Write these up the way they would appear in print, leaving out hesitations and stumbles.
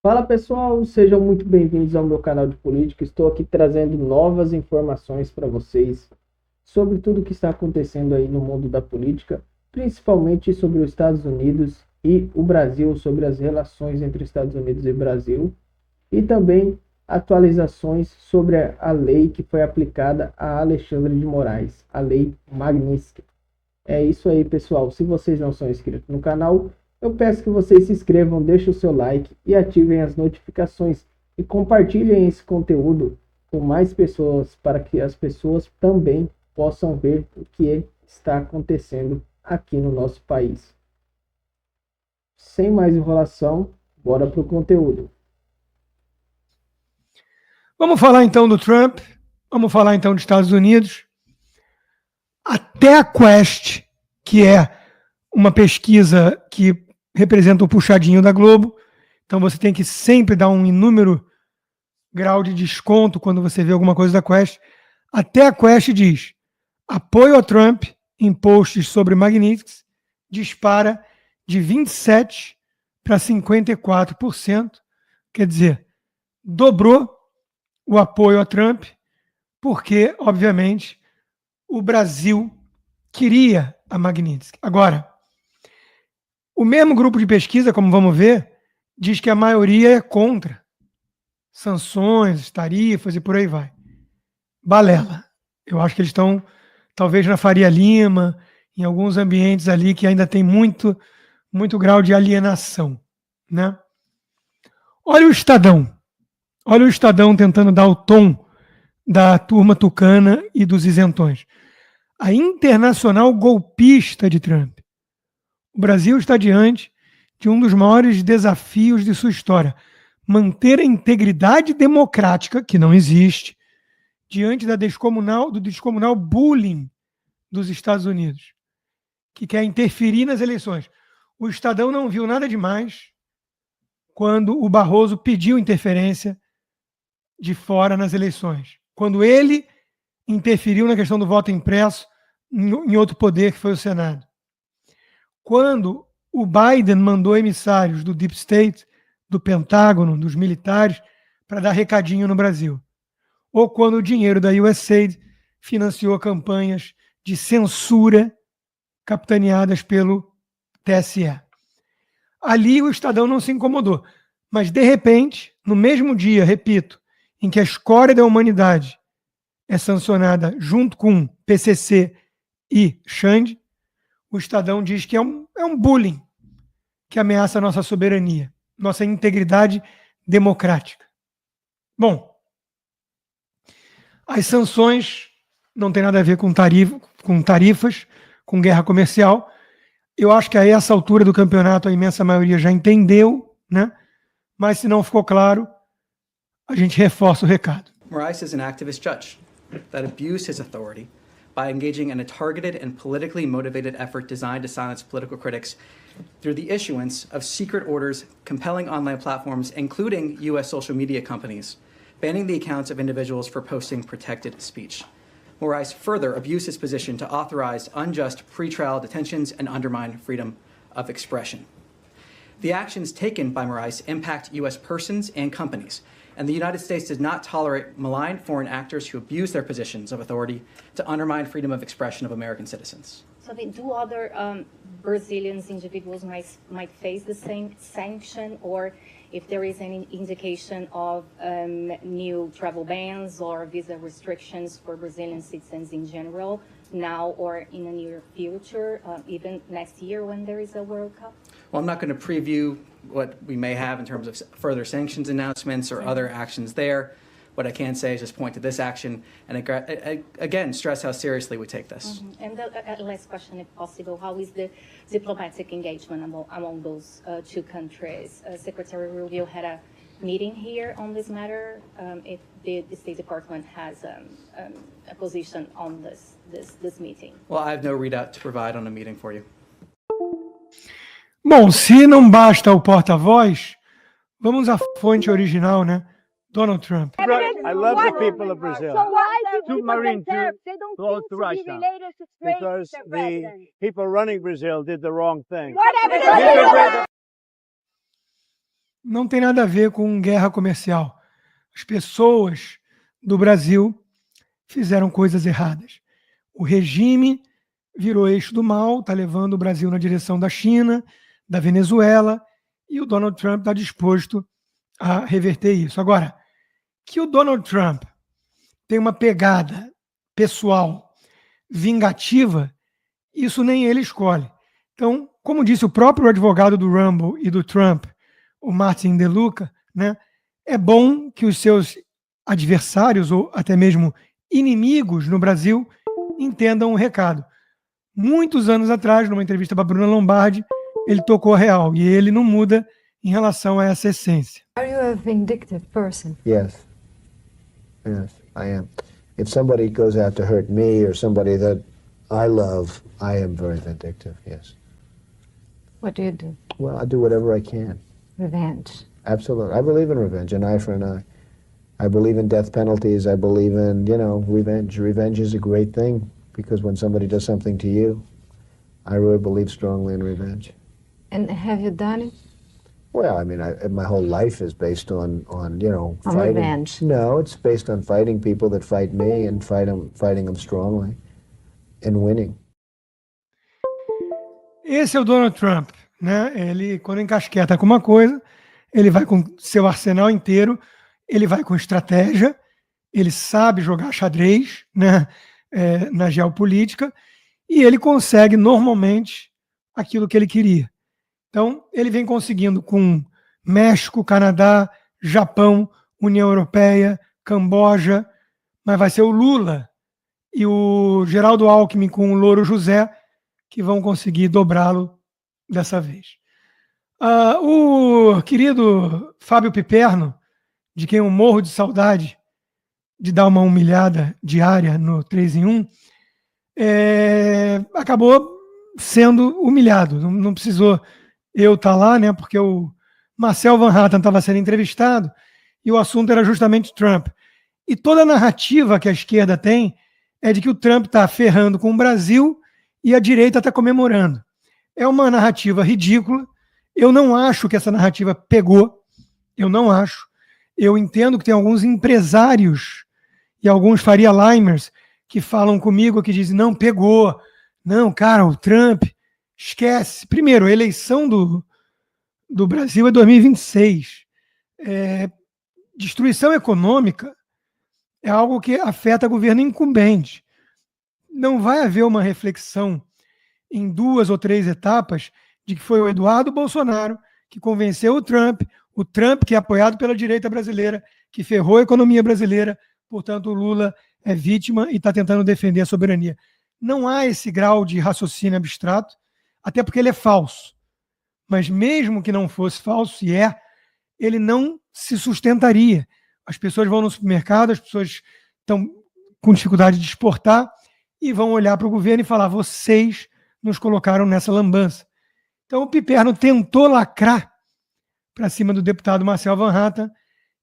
Fala pessoal, sejam muito bem-vindos ao meu canal de política. Estou aqui trazendo novas informações para vocês sobre tudo o que está acontecendo aí no mundo da política, principalmente sobre os Estados Unidos e o Brasil, sobre as relações entre Estados Unidos e Brasil, e também atualizações sobre a lei que foi aplicada a Alexandre de Moraes, a Lei Magnitsky. É isso aí, pessoal. Se vocês não são inscritos no canal, eu peço que vocês se inscrevam, deixem o seu like e ativem as notificações e compartilhem esse conteúdo com mais pessoas para que as pessoas também possam ver o que está acontecendo aqui no nosso país. Sem mais enrolação, bora para o conteúdo. Vamos falar então do Trump, vamos falar então dos Estados Unidos. Até a Quest, que é uma pesquisa que representa o puxadinho da Globo, então você tem que sempre dar um inúmero grau de desconto quando você vê alguma coisa da Quest. Até a Quest diz: apoio a Trump em posts sobre Magnitsky dispara de 27% para 54%, quer dizer, dobrou o apoio a Trump, porque, obviamente, o Brasil queria a Magnitsky. Agora, o mesmo grupo de pesquisa, como vamos ver, diz que a maioria é contra sanções, tarifas e por aí vai. Balela. Eu acho que eles estão, talvez, na Faria Lima, em alguns ambientes ali que ainda tem muito grau de alienação, né? Olha o Estadão tentando dar o tom da turma tucana e dos isentões. A internacional golpista de Trump. O Brasil está diante de um dos maiores desafios de sua história: manter a integridade democrática, que não existe, diante do descomunal bullying dos Estados Unidos, que quer interferir nas eleições. O Estadão não viu nada demais quando o Barroso pediu interferência de fora nas eleições, quando ele interferiu na questão do voto impresso em outro poder, que foi o Senado. Quando o Biden mandou emissários do Deep State, do Pentágono, dos militares, para dar recadinho no Brasil. Ou quando o dinheiro da USAID financiou campanhas de censura capitaneadas pelo TSE. Ali o Estadão não se incomodou. Mas, de repente, no mesmo dia, repito, em que a escória da humanidade é sancionada junto com PCC e Xande, o Estadão diz que é um bullying que ameaça a nossa soberania, nossa integridade democrática. Bom, as sanções não tem nada a ver com tarifas, com guerra comercial. Eu acho que a essa altura do campeonato a imensa maioria já entendeu, né? Mas se não ficou claro, a gente reforça o recado. Moraes is an activist judge that abused his authority by engaging in a targeted and politically motivated effort designed to silence political critics through the issuance of secret orders compelling online platforms, including U.S. social media companies, banning the accounts of individuals for posting protected speech. Moraes further abused his position to authorize unjust pretrial detentions and undermine freedom of expression. The actions taken by Moraes impact U.S. persons and companies, and the United States does not tolerate malign foreign actors who abuse their positions of authority to undermine freedom of expression of American citizens. So do other Brazilian individuals might face the same sanction, or if there is any indication of new travel bans or visa restrictions for Brazilian citizens in general, now or in the near future, even next year when there is a World Cup? Well, I'm not going to preview what we may have in terms of further sanctions announcements or other actions there. What I can say is just point to this action and again stress how seriously we take this. Mm-hmm. And the last question, if possible, how is the diplomatic engagement among those two countries? Secretary Rubio had a meeting here on this matter. If the State Department has a position on this meeting. Well, I have no readout to provide on a meeting for you. Bom, se não basta o porta-voz, vamos à fonte original, né? Donald Trump. I love the people of Brazil. So why do Submarine they don't close seem to to Russia. be related to straight Because to the president? people running Brazil did the wrong thing. What evidence? não tem nada a ver com guerra comercial. As pessoas do Brasil fizeram coisas erradas. O regime virou eixo do mal, está levando o Brasil na direção da China, da Venezuela, e o Donald Trump está disposto a reverter isso. Agora, que o Donald Trump tem uma pegada pessoal vingativa, isso nem ele escolhe. Então, como disse o próprio advogado do Rumble e do Trump, o Martin DeLuca, né, é bom que os seus adversários ou até mesmo inimigos no Brasil entendam o recado. Muitos anos atrás, numa entrevista para Bruna Lombardi, ele tocou a real e ele não muda em relação a essa essência. Are you a vindictive person? Yes. Yes, I am. If somebody goes out to hurt me or somebody that I love, I am very vindictive, yes. What do you do? Well, I do whatever I can. Revenge. Absolutely. I believe in revenge, an eye for an eye. I believe in death penalties. I believe in, revenge. Revenge is a great thing because when somebody does something to you, I really believe strongly in revenge. And have you done it? Well, I mean, my whole life is based on On fighting. revenge. No, it's based on fighting people that fight me and fighting them strongly and winning. Esse é o Donald Trump, né? Ele, quando encasqueta com uma coisa, ele vai com seu arsenal inteiro, ele vai com estratégia, ele sabe jogar xadrez, né? Na geopolítica, e ele consegue normalmente aquilo que ele queria. Então, ele vem conseguindo com México, Canadá, Japão, União Europeia, Camboja, mas vai ser o Lula e o Geraldo Alckmin com o Louro José que vão conseguir dobrá-lo dessa vez. O querido Fábio Piperno, de quem eu morro de saudade de dar uma humilhada diária no 3 em 1, acabou sendo humilhado, não precisou eu estar lá, né? Porque o Marcel Van Hatten estava sendo entrevistado e o assunto era justamente Trump. E toda a narrativa que a esquerda tem é de que o Trump está ferrando com o Brasil e a direita está comemorando. É uma narrativa ridícula. Eu não acho que essa narrativa pegou. Eu não acho. Eu entendo que tem alguns empresários e alguns Faria Limers que falam comigo, que dizem, não, pegou. Não, cara, o Trump... Esquece. Primeiro, a eleição do Brasil é 2026. Destruição econômica é algo que afeta o governo incumbente. Não vai haver uma reflexão em 2 ou 3 etapas de que foi o Eduardo Bolsonaro que convenceu o Trump que é apoiado pela direita brasileira, que ferrou a economia brasileira, portanto o Lula é vítima e está tentando defender a soberania. Não há esse grau de raciocínio abstrato, até porque ele é falso. Mas mesmo que não fosse falso, ele não se sustentaria. As pessoas vão no supermercado, as pessoas estão com dificuldade de exportar e vão olhar para o governo e falar, vocês nos colocaram nessa lambança. Então o Piperno tentou lacrar para cima do deputado Marcel Van Hatten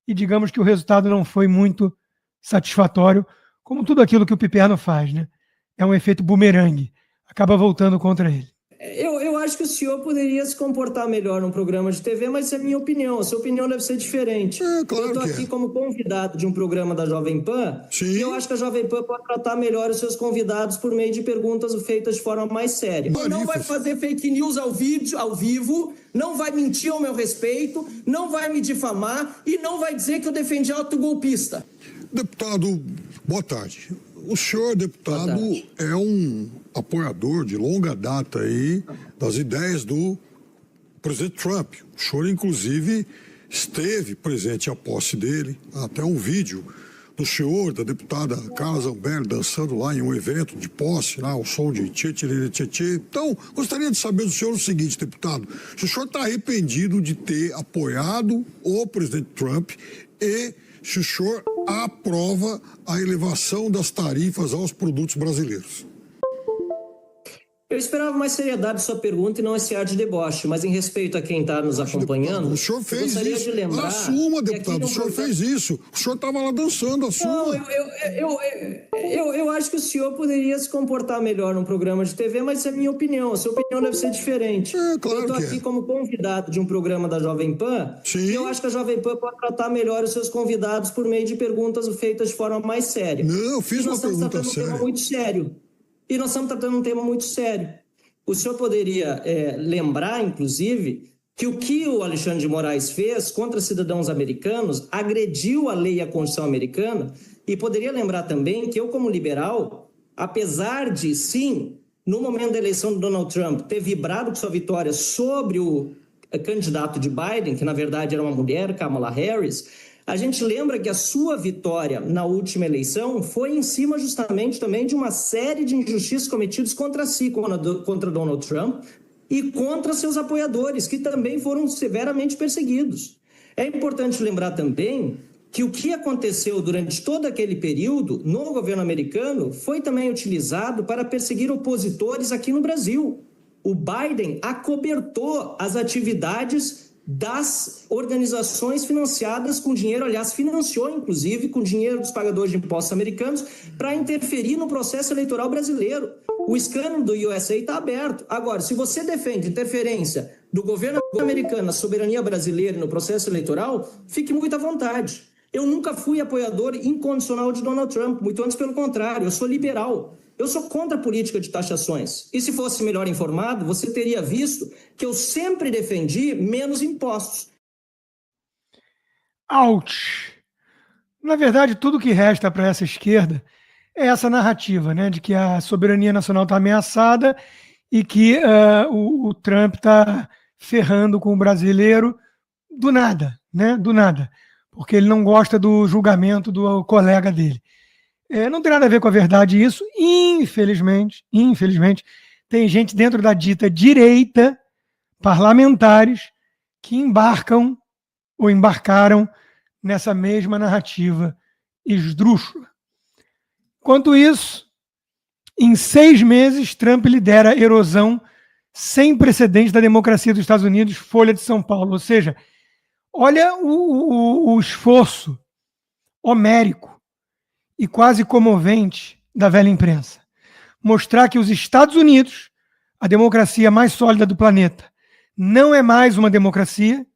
e digamos que o resultado não foi muito satisfatório, como tudo aquilo que o Piperno faz, né? É um efeito bumerangue, acaba voltando contra ele. Eu acho que o senhor poderia se comportar melhor num programa de TV, mas é a minha opinião. A sua opinião deve ser diferente. Claro, eu estou aqui como convidado de um programa da Jovem Pan. Sim. E eu acho que a Jovem Pan pode tratar melhor os seus convidados por meio de perguntas feitas de forma mais séria. Não vai fazer fake news ao vivo, não vai mentir ao meu respeito, não vai me difamar e não vai dizer que eu defendi autogolpista. Deputado, boa tarde. O senhor, deputado, é um apoiador de longa data aí das ideias do presidente Trump. O senhor, inclusive, esteve presente à posse dele, até um vídeo do senhor, da deputada Carla Zambelli, dançando lá em um evento de posse, lá, ao som de tchê. Então, gostaria de saber do senhor o seguinte, deputado, se o senhor está arrependido de ter apoiado o presidente Trump e se o senhor aprova a elevação das tarifas aos produtos brasileiros. Eu esperava mais seriedade da sua pergunta e não esse ar de deboche, mas em respeito a quem está nos acompanhando, O senhor fez eu gostaria isso. de lembrar... Assuma, que aqui deputado, no o senhor programa- fez isso. O senhor estava lá dançando, assuma. Não, eu acho que o senhor poderia se comportar melhor num programa de TV, mas essa é a minha opinião. A sua opinião deve ser diferente. Claro eu estou que aqui é. como convidado de um programa da Jovem Pan, Sim. e eu acho que a Jovem Pan pode tratar melhor os seus convidados por meio de perguntas feitas de forma mais séria. Não, eu fiz E nós uma estamos pergunta tratando um tema séria. muito sério. E nós estamos tratando um tema muito sério. O senhor poderia lembrar, inclusive, que o Alexandre de Moraes fez contra cidadãos americanos agrediu a lei e a Constituição americana, e poderia lembrar também que eu, como liberal, apesar de, sim, no momento da eleição do Donald Trump, ter vibrado com sua vitória sobre o candidato de Biden, que na verdade era uma mulher, Kamala Harris, a gente lembra que a sua vitória na última eleição foi em cima justamente também de uma série de injustiças cometidas contra si, contra Donald Trump e contra seus apoiadores, que também foram severamente perseguidos. É importante lembrar também que o que aconteceu durante todo aquele período no governo americano foi também utilizado para perseguir opositores aqui no Brasil. O Biden acobertou as atividades das organizações financiadas com dinheiro, aliás, financiou inclusive com dinheiro dos pagadores de impostos americanos para interferir no processo eleitoral brasileiro. O escândalo do USA está aberto. Agora, se você defende interferência do governo americano na soberania brasileira e no processo eleitoral, fique muito à vontade. Eu nunca fui apoiador incondicional de Donald Trump, muito antes pelo contrário, eu sou liberal. Eu sou contra a política de taxações. E se fosse melhor informado, você teria visto que eu sempre defendi menos impostos. Ouch! Na verdade, tudo que resta para essa esquerda é essa narrativa, né, de que a soberania nacional está ameaçada e que o Trump está ferrando com o brasileiro do nada, né? Do nada. Porque ele não gosta do julgamento do colega dele. Não tem nada a ver com a verdade isso. Infelizmente, tem gente dentro da dita direita, parlamentares, que embarcam ou embarcaram nessa mesma narrativa esdrúxula. Enquanto isso, em 6 meses, Trump lidera a erosão sem precedentes da democracia dos Estados Unidos, Folha de São Paulo. Ou seja, olha o esforço homérico e quase comovente da velha imprensa. Mostrar que os Estados Unidos, a democracia mais sólida do planeta, não é mais uma democracia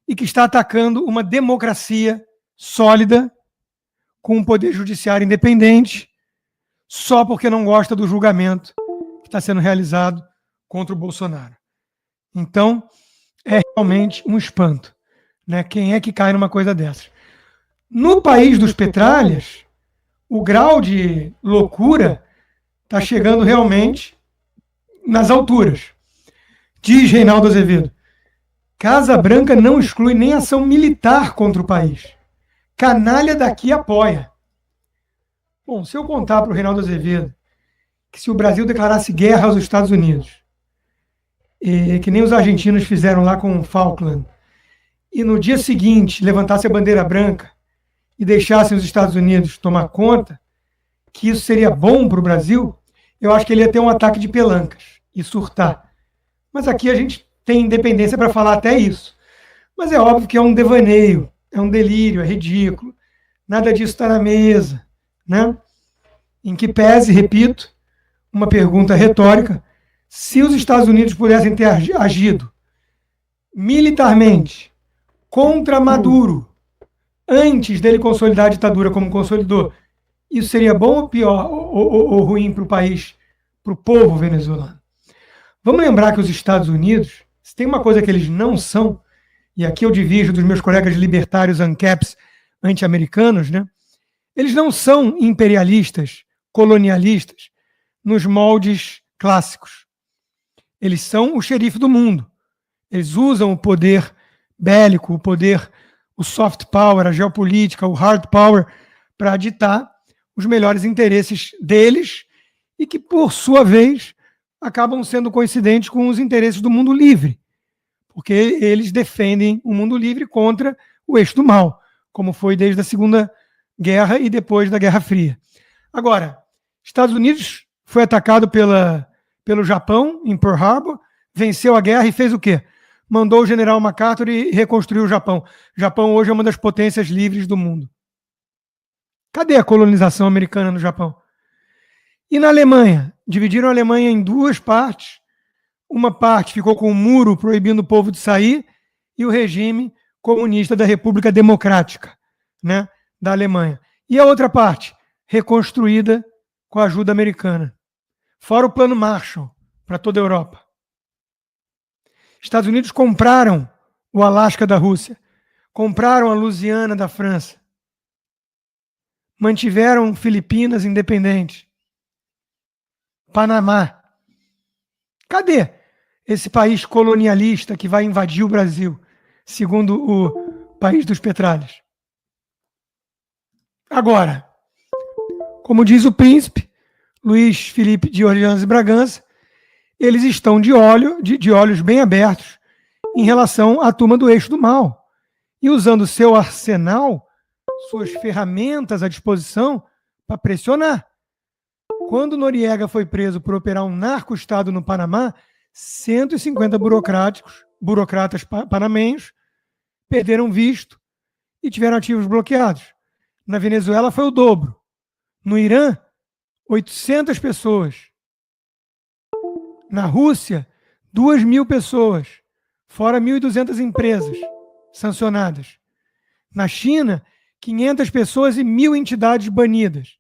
e que está atacando uma democracia sólida com um poder judiciário independente só porque não gosta do julgamento que está sendo realizado contra o Bolsonaro. Então, é realmente um espanto, né? Quem é que cai numa coisa dessas? No país dos petralhas, o grau de loucura está chegando realmente nas alturas. Diz Reinaldo Azevedo, Casa Branca não exclui nem ação militar contra o país. Canalha daqui apoia. Bom, se eu contar para o Reinaldo Azevedo que se o Brasil declarasse guerra aos Estados Unidos, que nem os argentinos fizeram lá com o Falkland, e no dia seguinte levantasse a bandeira branca e deixassem os Estados Unidos tomar conta, que isso seria bom para o Brasil, eu acho que ele ia ter um ataque de pelancas e surtar. Mas aqui a gente tem independência para falar até isso. Mas é óbvio que é um devaneio, é um delírio, é ridículo. Nada disso está na mesa, né? Em que pese, repito, uma pergunta retórica, se os Estados Unidos pudessem ter agido militarmente contra Maduro, antes dele consolidar a ditadura como consolidou, isso seria bom ou pior, ou ruim para o país, para o povo venezuelano? Vamos lembrar que os Estados Unidos, se tem uma coisa que eles não são, e aqui eu divido dos meus colegas libertários ANCAPs anti-americanos, né? Eles não são imperialistas, colonialistas, nos moldes clássicos. Eles são o xerife do mundo. Eles usam o poder bélico, o soft power, a geopolítica, o hard power, para ditar os melhores interesses deles e que, por sua vez, acabam sendo coincidentes com os interesses do mundo livre, porque eles defendem o mundo livre contra o eixo do mal, como foi desde a Segunda Guerra e depois da Guerra Fria. Agora, Estados Unidos foi atacado pelo Japão, em Pearl Harbor, venceu a guerra e fez o quê? Mandou o general MacArthur e reconstruiu o Japão. O Japão hoje é uma das potências livres do mundo. Cadê a colonização americana no Japão? E na Alemanha? Dividiram a Alemanha em duas partes. Uma parte ficou com um muro proibindo o povo de sair e o regime comunista da República Democrática, né, da Alemanha. E a outra parte, reconstruída com a ajuda americana. Fora o Plano Marshall para toda a Europa. Estados Unidos compraram o Alasca da Rússia, compraram a Louisiana da França, mantiveram Filipinas independentes, Panamá. Cadê esse país colonialista que vai invadir o Brasil, segundo o país dos petralhas? Agora, como diz o príncipe Luiz Felipe de Orleans e Bragança, eles estão de olhos bem abertos em relação à turma do eixo do mal e usando seu arsenal, suas ferramentas à disposição para pressionar. Quando Noriega foi preso por operar um narco-estado no Panamá, 150 burocratas panamenhos perderam visto e tiveram ativos bloqueados. Na Venezuela foi o dobro. No Irã, 800 pessoas. Na Rússia, 2.000 pessoas, fora 1.200 empresas sancionadas. Na China, 500 pessoas e 1.000 entidades banidas.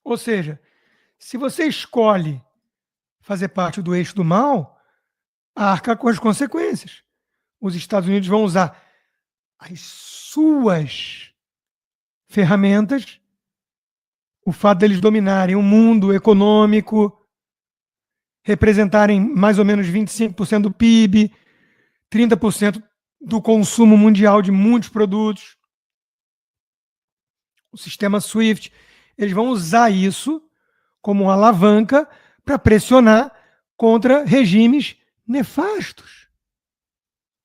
Ou seja, se você escolhe fazer parte do eixo do mal, arca com as consequências. Os Estados Unidos vão usar as suas ferramentas, o fato deles dominarem o mundo econômico, representarem mais ou menos 25% do PIB, 30% do consumo mundial de muitos produtos, o sistema SWIFT, eles vão usar isso como uma alavanca para pressionar contra regimes nefastos.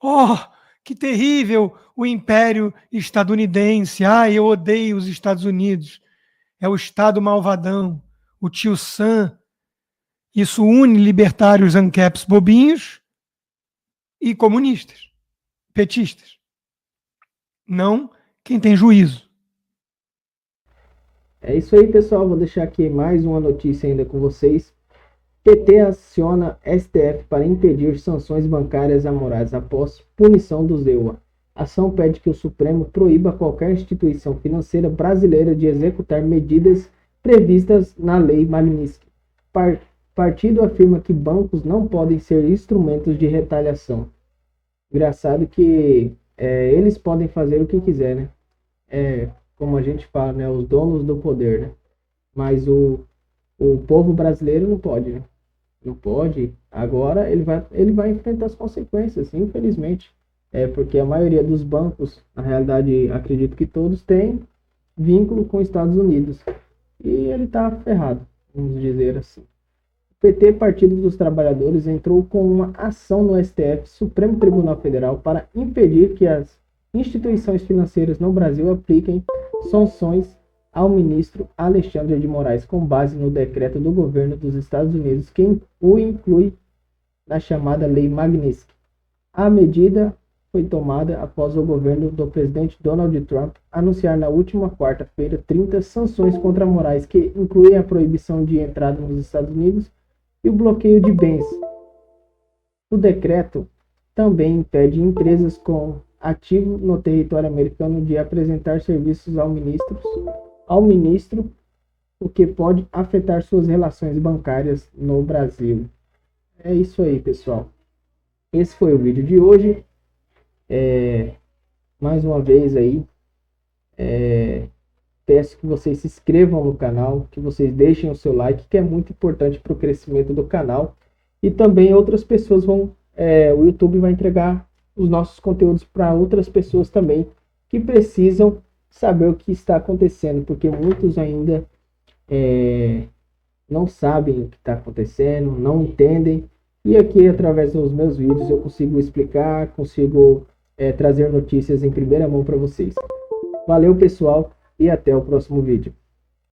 Oh, que terrível o império estadunidense. Ah, eu odeio os Estados Unidos. É o Estado malvadão, o tio Sam. Isso une libertários ancaps bobinhos e comunistas, petistas. Não quem tem juízo. É isso aí, pessoal. Vou deixar aqui mais uma notícia ainda com vocês. PT aciona STF para impedir sanções bancárias a Moraes após punição do Zewa. A ação pede que o Supremo proíba qualquer instituição financeira brasileira de executar medidas previstas na Lei Magnitsky. Partido afirma que bancos não podem ser instrumentos de retaliação. Engraçado que eles podem fazer o que quiser, né? Como a gente fala, né? Os donos do poder, né? Mas o povo brasileiro não pode, né? Não pode. Agora ele vai enfrentar as consequências, infelizmente. Porque a maioria dos bancos, na realidade, acredito que todos têm vínculo com os Estados Unidos. E ele está ferrado, vamos dizer assim. O PT, Partido dos Trabalhadores, entrou com uma ação no STF, Supremo Tribunal Federal, para impedir que as instituições financeiras no Brasil apliquem sanções ao ministro Alexandre de Moraes, com base no decreto do governo dos Estados Unidos, que o inclui na chamada Lei Magnitsky. A medida foi tomada após o governo do presidente Donald Trump anunciar na última quarta-feira 30 sanções contra Moraes, que incluem a proibição de entrada nos Estados Unidos e o bloqueio de bens. O decreto também impede empresas com ativo no território americano de apresentar serviços ao ministro, o que pode afetar suas relações bancárias no Brasil. É isso aí, pessoal. Esse foi o vídeo de hoje. Mais uma vez aí, peço que vocês se inscrevam no canal, que vocês deixem o seu like, que é muito importante para o crescimento do canal. E também outras pessoas o YouTube vai entregar os nossos conteúdos para outras pessoas também, que precisam saber o que está acontecendo, porque muitos ainda não sabem o que está acontecendo, não entendem. E aqui, através dos meus vídeos, eu consigo explicar, consigo trazer notícias em primeira mão para vocês. Valeu, pessoal, e até o próximo vídeo.